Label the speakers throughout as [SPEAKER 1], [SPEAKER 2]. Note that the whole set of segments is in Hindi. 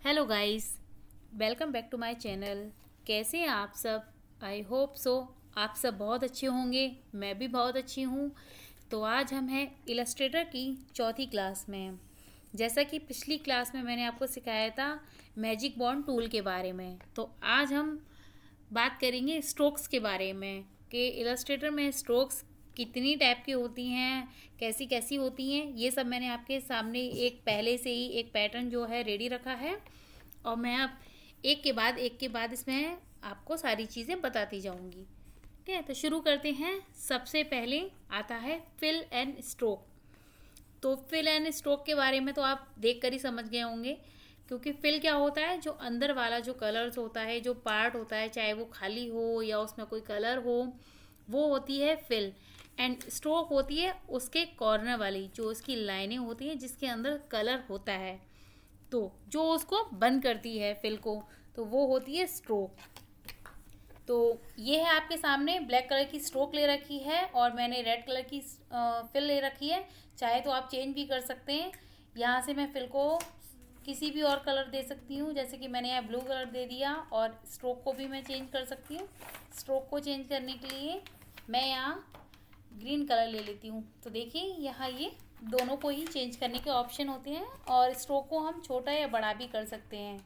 [SPEAKER 1] Hello guys, welcome back to my channel. कैसे हैं आप सब? आई होप सो आप सब बहुत अच्छे होंगे। मैं भी बहुत अच्छी हूँ। तो आज हम हैं इलस्ट्रेटर की चौथी क्लास में। जैसा कि पिछली क्लास में मैंने आपको सिखाया था मैजिक बॉन्ड टूल के बारे में, तो आज हम बात करेंगे स्ट्रोक्स के बारे में कि इलस्ट्रेटर में स्ट्रोक्स कितनी टाइप की होती हैं, कैसी कैसी होती हैं। ये सब मैंने आपके सामने एक पहले से ही एक पैटर्न जो है रेडी रखा है, और मैं अब एक के बाद इसमें आपको सारी चीज़ें बताती जाऊंगी। ठीक है, तो शुरू करते हैं। सबसे पहले आता है फिल एंड स्ट्रोक। तो फिल एंड स्ट्रोक के बारे में तो आप देख कर ही समझ गए होंगे, क्योंकि फिल क्या होता है, जो अंदर वाला जो कलर्स होता है, जो पार्ट होता है, चाहे वो खाली हो या उसमें कोई कलर हो, वो होती है फिल। एंड स्ट्रोक होती है उसके कॉर्नर वाली, जो उसकी लाइनें होती हैं जिसके अंदर कलर होता है, तो जो उसको बंद करती है फिल को, तो वो होती है स्ट्रोक। तो ये है आपके सामने ब्लैक कलर की स्ट्रोक ले रखी है और मैंने रेड कलर की फिल ले रखी है। चाहे तो आप चेंज भी कर सकते हैं। यहाँ से मैं फिल को किसी भी और कलर दे सकती हूँ, जैसे कि मैंने यहाँ ब्लू कलर दे दिया, और स्ट्रोक को भी मैं चेंज कर सकती हूँ। स्ट्रोक को चेंज करने के लिए मैं यहाँ ग्रीन कलर ले लेती हूँ। तो देखिए यहाँ ये दोनों को ही चेंज करने के ऑप्शन होते हैं, और स्ट्रोक को हम छोटा या बड़ा भी कर सकते हैं।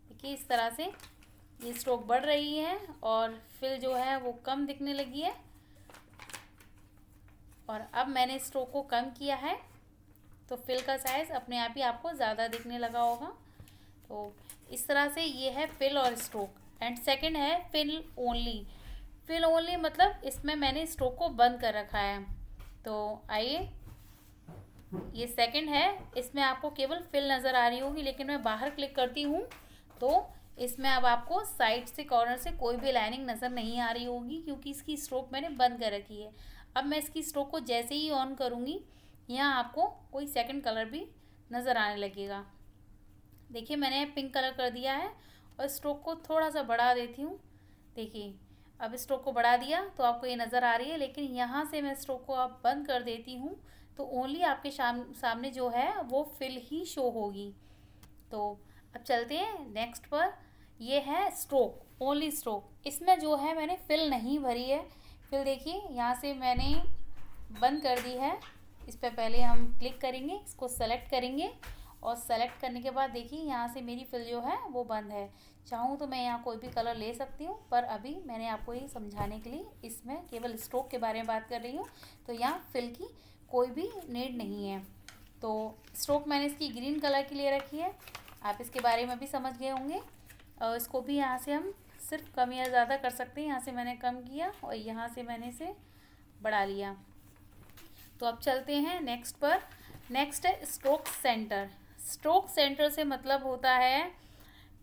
[SPEAKER 1] देखिए इस तरह से ये स्ट्रोक बढ़ रही है और फिल जो है वो कम दिखने लगी है, और अब मैंने स्ट्रोक को कम किया है तो फिल का साइज़ अपने आप ही आपको ज़्यादा दिखने लगा होगा। तो इस तरह से ये है फिल और स्ट्रोक। एंड सेकंड है फिल ओनली। फिल ओनली मतलब इसमें मैंने स्ट्रोक को बंद कर रखा है। तो आइए, ये सेकंड है, इसमें आपको केवल फिल नज़र आ रही होगी, लेकिन मैं बाहर क्लिक करती हूँ तो इसमें अब आपको साइड से कॉर्नर से कोई भी लाइनिंग नज़र नहीं आ रही होगी, क्योंकि इसकी स्ट्रोक मैंने बंद कर रखी है। अब मैं इसकी स्ट्रोक को जैसे ही ऑन करूँगी, यहाँ आपको कोई सेकंड कलर भी नज़र आने लगेगा। देखिए मैंने पिंक कलर कर दिया है और स्ट्रोक को थोड़ा सा बढ़ा देती हूँ। देखिए अब स्ट्रोक को बढ़ा दिया तो आपको ये नज़र आ रही है, लेकिन यहाँ से मैं स्ट्रोक को अब बंद कर देती हूँ तो ओनली आपके सामने जो है वो फिल ही शो होगी। तो अब चलते हैं नेक्स्ट पर। ये है स्ट्रोक, ओनली स्ट्रोक। इसमें जो है मैंने फिल नहीं भरी है। फिल देखिए यहाँ से मैंने बंद कर दी है। इस पर पहले हम क्लिक करेंगे, इसको सेलेक्ट करेंगे, और सेलेक्ट करने के बाद देखिए यहाँ से मेरी फिल जो है वो बंद है। चाहूँ तो मैं यहाँ कोई भी कलर ले सकती हूँ, पर अभी मैंने आपको ये समझाने के लिए इसमें केवल स्ट्रोक के बारे में बात कर रही हूँ, तो यहाँ फिल की कोई भी नीड नहीं है। तो स्ट्रोक मैंने इसकी ग्रीन कलर की ले रखी है, आप इसके बारे में भी समझ गए होंगे। और इसको भी यहाँ से हम सिर्फ कम या ज़्यादा कर सकते हैं। यहाँ से मैंने कम किया और यहाँ से मैंने इसे बढ़ा लिया। तो अब चलते हैं नेक्स्ट पर। नेक्स्ट है स्ट्रोक सेंटर। स्ट्रोक सेंटर से मतलब होता है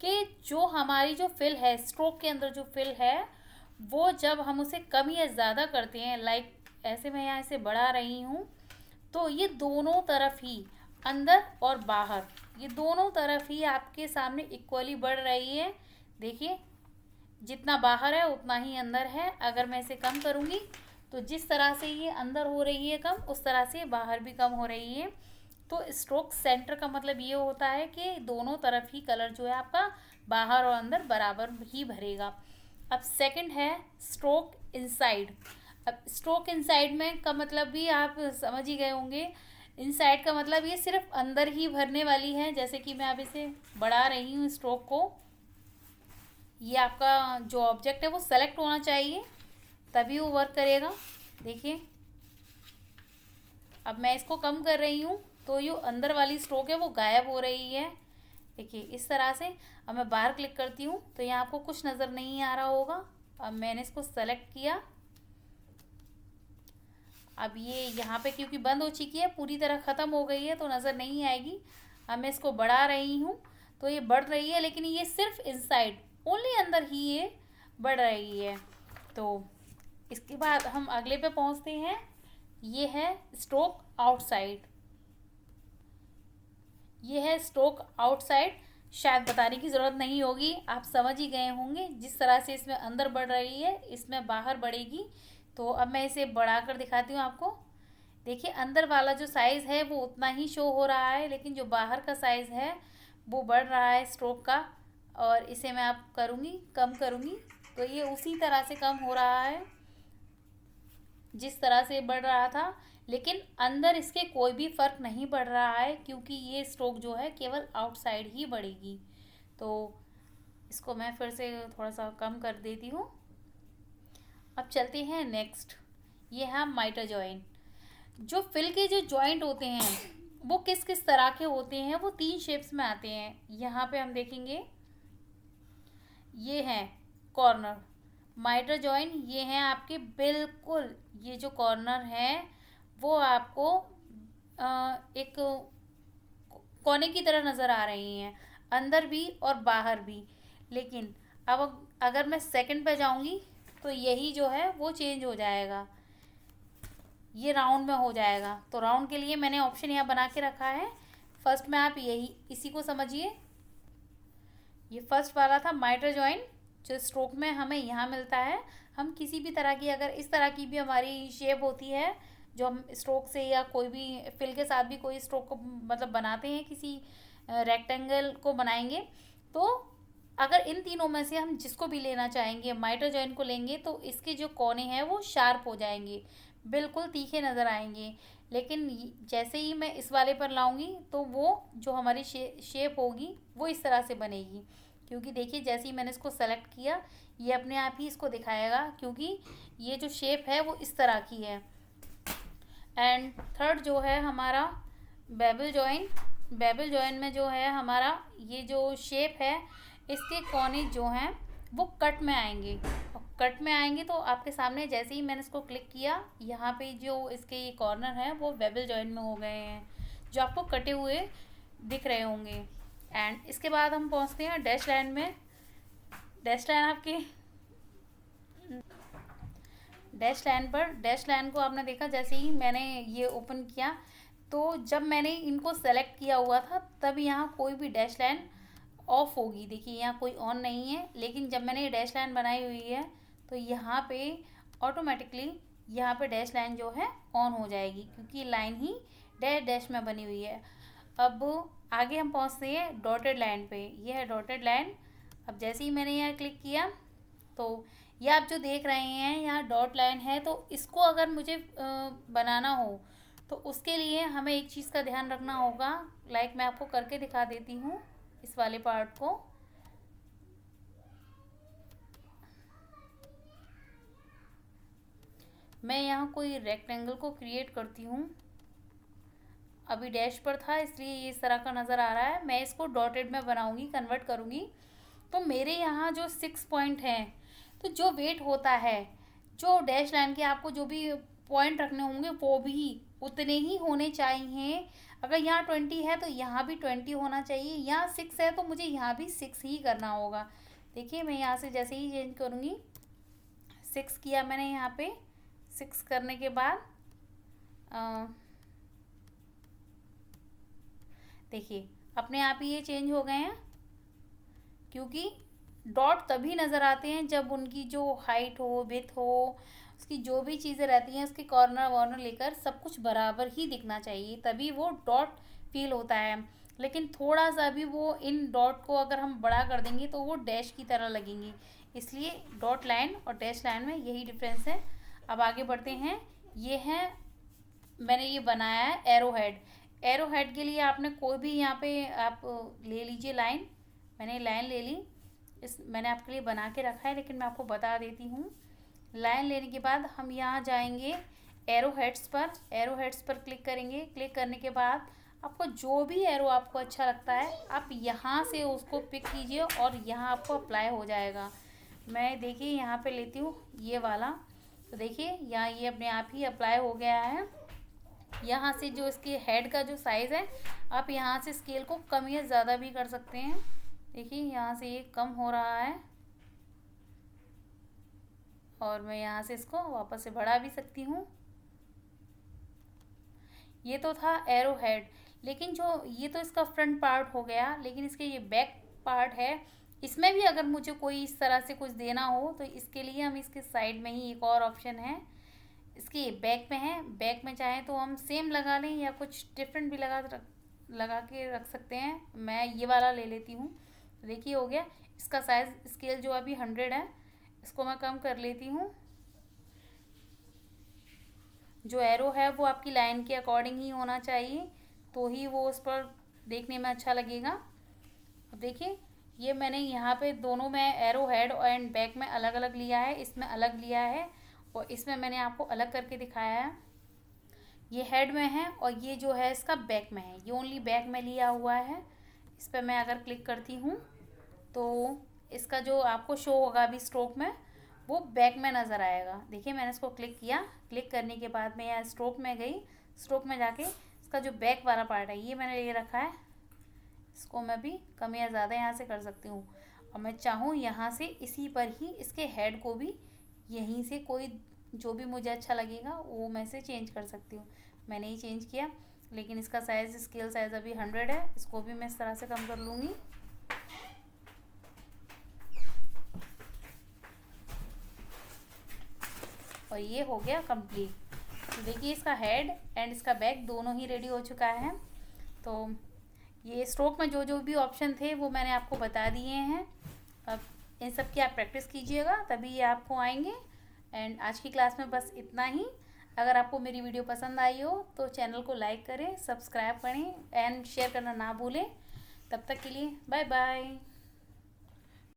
[SPEAKER 1] कि जो हमारी जो फिल है, स्ट्रोक के अंदर जो फिल है, वो जब हम उसे कम या ज़्यादा करते हैं, लाइक ऐसे मैं यहाँ इसे बढ़ा रही हूँ, तो ये दोनों तरफ ही, अंदर और बाहर, ये दोनों तरफ ही आपके सामने इक्वली बढ़ रही है। देखिए जितना बाहर है उतना ही अंदर है। अगर मैं इसे कम करूँगी तो जिस तरह से ये अंदर हो रही है कम, उस तरह से बाहर भी कम हो रही है। तो स्ट्रोक सेंटर का मतलब ये होता है कि दोनों तरफ ही कलर जो है आपका बाहर और अंदर बराबर ही भरेगा। अब सेकंड है स्ट्रोक इनसाइड। अब स्ट्रोक इनसाइड में का मतलब भी आप समझ ही गए होंगे। इनसाइड का मतलब ये सिर्फ अंदर ही भरने वाली है। जैसे कि मैं अब इसे बढ़ा रही हूँ स्ट्रोक को, ये आपका जो ऑब्जेक्ट है वो सेलेक्ट होना चाहिए, तभी वो वर्क करेगा। देखिए अब मैं इसको कम कर रही हूँ तो ये अंदर वाली स्ट्रोक है वो गायब हो रही है। देखिए इस तरह से। अब मैं बाहर क्लिक करती हूँ तो यहाँ आपको कुछ नज़र नहीं आ रहा होगा। अब मैंने इसको सेलेक्ट किया, अब ये यहाँ पे क्योंकि बंद हो चुकी है, पूरी तरह ख़त्म हो गई है, तो नज़र नहीं आएगी। अब मैं इसको बढ़ा रही हूँ तो ये बढ़ रही है, लेकिन ये सिर्फ इनसाइड, ओनली अंदर ही ये बढ़ रही है। तो इसके बाद हम अगले पे पहुँचते हैं। ये है स्ट्रोक आउटसाइड। ये है स्ट्रोक आउटसाइड। शायद बताने की ज़रूरत नहीं होगी, आप समझ ही गए होंगे। जिस तरह से इसमें अंदर बढ़ रही है, इसमें बाहर बढ़ेगी। तो अब मैं इसे बढ़ाकर दिखाती हूँ आपको। देखिए अंदर वाला जो साइज़ है वो उतना ही शो हो रहा है, लेकिन जो बाहर का साइज़ है वो बढ़ रहा है स्ट्रोक का, और इसे मैं आप कम करूँगी तो ये उसी तरह से कम हो रहा है जिस तरह से बढ़ रहा था। लेकिन अंदर इसके कोई भी फ़र्क नहीं पड़ रहा है, क्योंकि ये स्ट्रोक जो है केवल आउटसाइड ही बढ़ेगी। तो इसको मैं फिर से थोड़ा सा कम कर देती हूँ। अब चलते हैं नेक्स्ट, ये है माइटर जॉइंट। जो फिल के जो जॉइंट होते हैं वो किस किस तरह के होते हैं, वो 3 शेप्स में आते हैं। यहाँ पे हम देखेंगे, ये हैं कॉर्नर माइटर जॉइंट, ये हैं आपके बिल्कुल, ये जो कॉर्नर है वो आपको एक कोने की तरह नज़र आ रही हैं, अंदर भी और बाहर भी। लेकिन अब अगर मैं सेकंड पे जाऊंगी तो यही जो है वो चेंज हो जाएगा, ये राउंड में हो जाएगा। तो राउंड के लिए मैंने ऑप्शन यहाँ बना के रखा है। फर्स्ट में आप यही इसी को समझिए, ये फर्स्ट वाला था माइटर जॉइंट, जो स्ट्रोक में हमें यहाँ मिलता है। हम किसी भी तरह की, अगर इस तरह की भी हमारी शेप होती है जो हम स्ट्रोक से या कोई भी फिल के साथ भी कोई स्ट्रोक को मतलब बनाते हैं, किसी रेक्टेंगल को बनाएंगे, तो अगर इन तीनों में से हम जिसको भी लेना चाहेंगे, माइटर जॉइंट को लेंगे, तो इसके जो कोने हैं वो शार्प हो जाएंगे, बिल्कुल तीखे नज़र आएंगे। लेकिन जैसे ही मैं इस वाले पर लाऊंगी तो वो जो हमारी शेप होगी वो इस तरह से बनेगी। क्योंकि देखिए जैसे ही मैंने इसको सेलेक्ट किया, ये अपने आप ही इसको दिखाएगा, क्योंकि ये जो शेप है वो इस तरह की है। एंड थर्ड जो है हमारा बेबल जॉइंट। बेबल जॉइंट में जो है हमारा ये जो शेप है, इसके कोने जो हैं वो कट में आएंगे। और कट में आएंगे तो आपके सामने जैसे ही मैंने इसको क्लिक किया, यहाँ पे जो इसके ये कॉर्नर हैं वो बेबल जॉइंट में हो गए हैं, जो आपको कटे हुए दिख रहे होंगे। एंड इसके बाद हम पहुँचते हैं डैश लाइन में। डैश लाइन आपकी डैश लाइन पर, डैश लाइन को आपने देखा जैसे ही मैंने ये ओपन किया, तो जब मैंने इनको सेलेक्ट किया हुआ था तब यहाँ कोई भी डैश लाइन ऑफ होगी। देखिए यहाँ कोई ऑन नहीं है, लेकिन जब मैंने ये डैश लाइन बनाई हुई है तो यहाँ पे ऑटोमेटिकली यहाँ पे डैश लाइन जो है ऑन हो जाएगी, क्योंकि लाइन ही डैश डैश में बनी हुई है। अब आगे हम पहुँचते हैं डॉटेड लाइन पे। ये है डॉटेड लाइन। अब जैसे ही मैंने यहाँ क्लिक किया तो ये आप जो देख रहे हैं यहाँ डॉट लाइन है, तो इसको अगर मुझे बनाना हो तो उसके लिए हमें एक चीज़ का ध्यान रखना होगा। लाइक मैं आपको करके दिखा देती हूँ इस वाले पार्ट को। मैं यहाँ कोई रेक्टेंगल को क्रिएट करती हूँ, अभी डैश पर था इसलिए ये इस तरह का नज़र आ रहा है। मैं इसको डॉटेड में बनाऊंगी, कन्वर्ट करूँगी। तो मेरे यहाँ जो 6 पॉइंट हैं, तो जो वेट होता है, जो डैश लाइन के आपको जो भी पॉइंट रखने होंगे वो भी उतने ही होने चाहिए। अगर यहाँ 20 है तो यहाँ भी 20 होना चाहिए, यहाँ 6 है तो मुझे यहाँ भी 6 ही करना होगा। देखिए मैं यहाँ से जैसे ही चेंज करूँगी, 6 किया मैंने यहाँ पे। 6 करने के बाद देखिए अपने आप ही ये चेंज हो गए हैं, क्योंकि डॉट तभी नज़र आते हैं जब उनकी जो हाइट हो, विड्थ हो, उसकी जो भी चीज़ें रहती हैं उसके कॉर्नर वॉर्नर लेकर सब कुछ बराबर ही दिखना चाहिए, तभी वो डॉट फील होता है। लेकिन थोड़ा सा भी वो इन डॉट को अगर हम बड़ा कर देंगे तो वो डैश की तरह लगेंगी। इसलिए डॉट लाइन और डैश लाइन में यही डिफरेंस है। अब आगे बढ़ते हैं। ये है, मैंने ये बनाया है एरो हेड। एरो हेड के लिए आपने कोई भी यहाँ पे आप ले लीजिए लाइन। मैंने लाइन ले ली, इस मैंने आपके लिए बना के रखा है, लेकिन मैं आपको बता देती हूँ। लाइन लेने के बाद हम यहाँ जाएंगे एरो हेड्स पर। एरो हेड्स पर क्लिक करेंगे। क्लिक करने के बाद आपको जो भी एरो आपको अच्छा लगता है आप यहाँ से उसको पिक कीजिए और यहाँ आपको अप्लाई हो जाएगा। मैं देखिए यहाँ पे लेती हूँ ये वाला, तो देखिए यहाँ ये अपने आप ही अप्लाई हो गया है। यहाँ से जो इसके हेड का जो साइज़ है, आप यहाँ से स्केल को कम या ज़्यादा भी कर सकते हैं। देखिए यहाँ से ये कम हो रहा है और मैं यहाँ से इसको वापस से बढ़ा भी सकती हूँ। ये तो था एरो हेड, लेकिन जो ये तो इसका फ्रंट पार्ट हो गया, लेकिन इसके ये बैक पार्ट है, इसमें भी अगर मुझे कोई इस तरह से कुछ देना हो तो इसके लिए हम इसके साइड में ही एक और ऑप्शन है, इसके बैक में है। बैक में चाहें तो हम सेम लगा लें या कुछ डिफरेंट भी लगा लगा के रख सकते हैं। मैं ये वाला ले लेती हूँ। तो देखिए हो गया। इसका साइज़ स्केल जो अभी 100 है, इसको मैं कम कर लेती हूँ। जो एरो है वो आपकी लाइन के अकॉर्डिंग ही होना चाहिए, तो ही वो उस पर देखने में अच्छा लगेगा। अब देखिए ये मैंने यहाँ पे दोनों में एरो हेड एंड बैक में अलग अलग लिया है, इसमें अलग लिया है और इसमें मैंने आपको अलग करके दिखाया है। ये हेड में है और ये जो है इसका बैक में है, ये ओनली बैक में लिया हुआ है। इस पर मैं अगर क्लिक करती हूँ तो इसका जो आपको शो होगा अभी स्ट्रोक में, वो बैक में नज़र आएगा। देखिए मैंने इसको क्लिक किया, क्लिक करने के बाद मैं यहाँ स्ट्रोक में गई, स्ट्रोक में जाके इसका जो बैक वाला पार्ट है ये मैंने ले रखा है। इसको मैं भी कम या ज़्यादा यहाँ से कर सकती हूँ और मैं चाहूँ यहाँ से इसी पर ही इसके हेड को भी यहीं से कोई जो भी मुझे अच्छा लगेगा वो मैं से चेंज कर सकती हूँ। मैंने ही चेंज किया, लेकिन इसका साइज़ स्केल साइज़ अभी 100 है, इसको भी मैं इस तरह से कम कर लूँगी। और ये हो गया कंप्लीट। तो देखिए इसका हेड एंड इसका बैक दोनों ही रेडी हो चुका है। तो ये स्ट्रोक में जो जो भी ऑप्शन थे वो मैंने आपको बता दिए हैं। अब इन सब की आप प्रैक्टिस कीजिएगा तभी ये आपको आएंगे। एंड आज की क्लास में बस इतना ही। अगर आपको मेरी वीडियो पसंद आई हो तो चैनल को लाइक करें, सब्सक्राइब करें एंड शेयर करना ना भूलें। तब तक के लिए बाय बाय।